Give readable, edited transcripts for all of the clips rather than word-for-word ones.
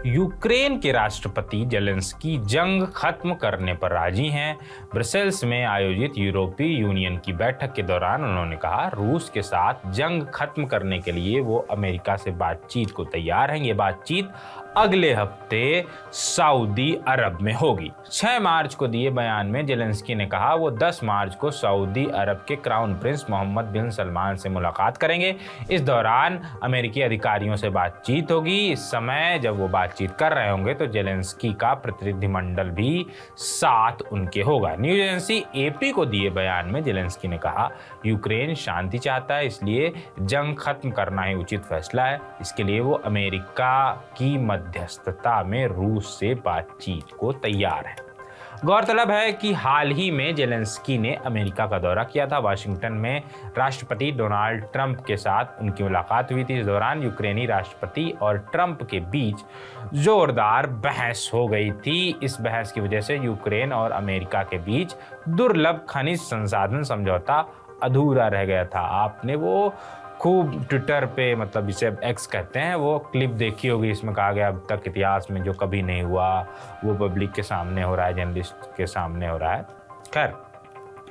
Ukraine के राष्ट्रपति Zelensky जंग खत्म करने पर राजी हैं। ब्रसेल्स में आयोजित यूरोपीय यूनियन की बैठक के दौरान उन्होंने कहा, रूस के साथ जंग खत्म करने के लिए वो अमेरिका से बातचीत को तैयार हैं। ये बातचीत अगले हफ्ते सऊदी अरब में होगी। 6 मार्च को दिए बयान में जेलेंस्की ने कहा वो 10 मार्च को सऊदी अरब के क्राउन प्रिंस मोहम्मद बिन सलमान से मुलाकात करेंगे। इस दौरान अमेरिकी अधिकारियों से बातचीत होगी। इस समय जब वो बातचीत कर रहे होंगे तो जेलेंस्की का प्रतिनिधिमंडल भी साथ उनके होगा। न्यूज एजेंसी एपी को दिए बयान में जेलेंस्की ने कहा, यूक्रेन शांति चाहता है, इसलिए जंग खत्म करना ही उचित फैसला है। इसके लिए वो अमेरिका की मध्यस्थता में रूस से बातचीत को तैयार है। गौरतलब है कि हाल ही में जेलेंस्की ने अमेरिका का दौरा किया था। वाशिंगटन में राष्ट्रपति डोनाल्ड ट्रंप के साथ उनकी मुलाकात हुई थी। इस दौरान यूक्रेनी राष्ट्रपति और ट्रंप के बीच जोरदार बहस हो गई थी। इस बहस की वजह से यूक्रेन और अमेरिका के बीच दुर्लभ खनिज संसाधन समझौता अधूरा रह गया था। आपने वो खूब ट्विटर पे, मतलब जिसे एक्स कहते हैं, वो क्लिप देखी होगी। इसमें कहा गया अब तक इतिहास में जो कभी नहीं हुआ वो पब्लिक के सामने हो रहा है, जर्नलिस्ट के सामने हो रहा है। खैर,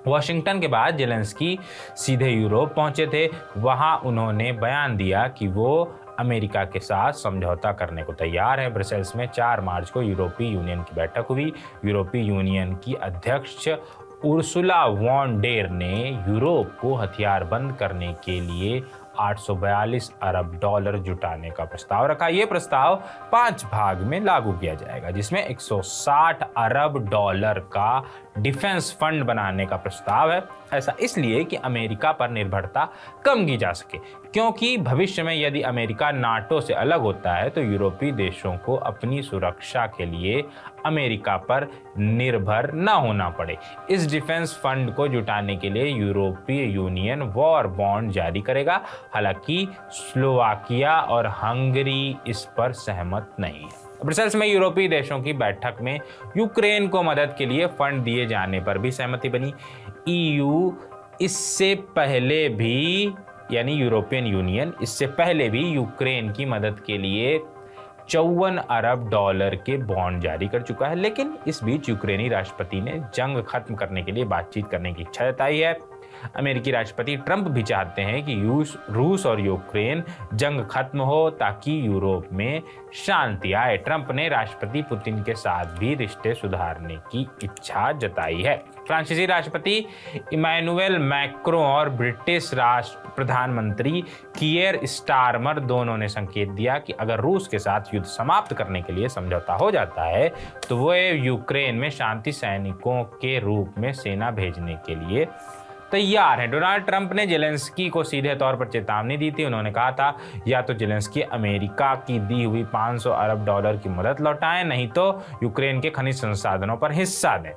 वॉशिंगटन के बाद जेलेंस्की सीधे यूरोप पहुंचे थे। वहां उन्होंने बयान दिया कि वो अमेरिका के साथ समझौता करने को तैयार है। ब्रसेल्स में 4 मार्च को यूरोपीय यूनियन की बैठक हुई। यूरोपीय यूनियन की अध्यक्ष उर्सुला वॉन डेर ने यूरोप को हथियार बंद करने के लिए 842 अरब डॉलर जुटाने का प्रस्ताव रखा। यह प्रस्ताव 5 भाग में लागू किया जाएगा, जिसमें 160 अरब डॉलर का डिफेंस फंड बनाने का प्रस्ताव है। ऐसा इसलिए कि अमेरिका पर निर्भरता कम की जा सके, क्योंकि भविष्य में यदि अमेरिका नाटो से अलग होता है तो यूरोपीय देशों को अपनी सुरक्षा के लिए अमेरिका पर निर्भर न होना पड़े। इस डिफेंस फंड को जुटाने के लिए यूरोपीय यूनियन वॉर बॉन्ड जारी करेगा। हालांकि स्लोवाकिया और हंगरी इस पर सहमत नहीं है। ब्रसेल्स में यूरोपीय देशों की बैठक में यूक्रेन को मदद के लिए फंड दिए जाने पर भी सहमति बनी। ईयू इससे पहले भी, यानी यूरोपियन यूनियन, इससे पहले भी यूक्रेन की मदद के लिए 54 अरब डॉलर के बॉन्ड जारी कर चुका है। लेकिन इस बीच यूक्रेनी राष्ट्रपति ने जंग खत्म करने के लिए बातचीत करने की इच्छा जताई है। अमेरिकी राष्ट्रपति ट्रंप भी चाहते हैं कि रूस और यूक्रेन जंग खत्म हो ताकि यूरोप में शांति आए। ट्रंप ने राष्ट्रपति पुतिन के साथ भी रिश्ते सुधारने की इच्छा जताई है। फ्रांसीसी राष्ट्रपति इमैनुएल मैक्रों और ब्रिटिश राष्ट्र प्रधानमंत्री कियर स्टारमर दोनों ने संकेत दिया कि अगर रूस के साथ युद्ध समाप्त करने के लिए समझौता हो जाता है तो वे यूक्रेन में शांति सैनिकों के रूप में सेना भेजने के लिए तैयार है। डोनाल्ड ट्रंप ने जेलेंस्की को सीधे तौर पर चेतावनी दी थी। उन्होंने कहा था, या तो जेलेंस्की अमेरिका की दी हुई 500 अरब डॉलर की मदद लौटाएं, नहीं तो यूक्रेन के खनिज संसाधनों पर हिस्सा दें।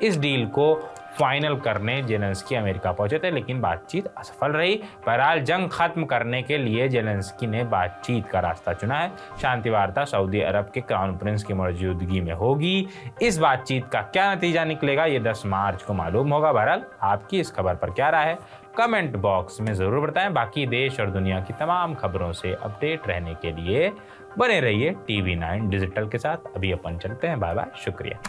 इस डील को फाइनल करने जेलेंस्की अमेरिका पहुंचे थे, लेकिन बातचीत असफल रही। बहरहाल जंग खत्म करने के लिए जेलेंस्की ने बातचीत का रास्ता चुना है। शांति वार्ता सऊदी अरब के क्राउन प्रिंस की मौजूदगी में होगी। इस बातचीत का क्या नतीजा निकलेगा ये 10 मार्च को मालूम होगा। बहरहाल आपकी इस खबर पर क्या राय है कमेंट बॉक्स में जरूर बताएं। बाकी देश और दुनिया की तमाम खबरों से अपडेट रहने के लिए बने रहिए TV9 डिजिटल के साथ। अभी अपन चलते हैं, बाय बाय, शुक्रिया।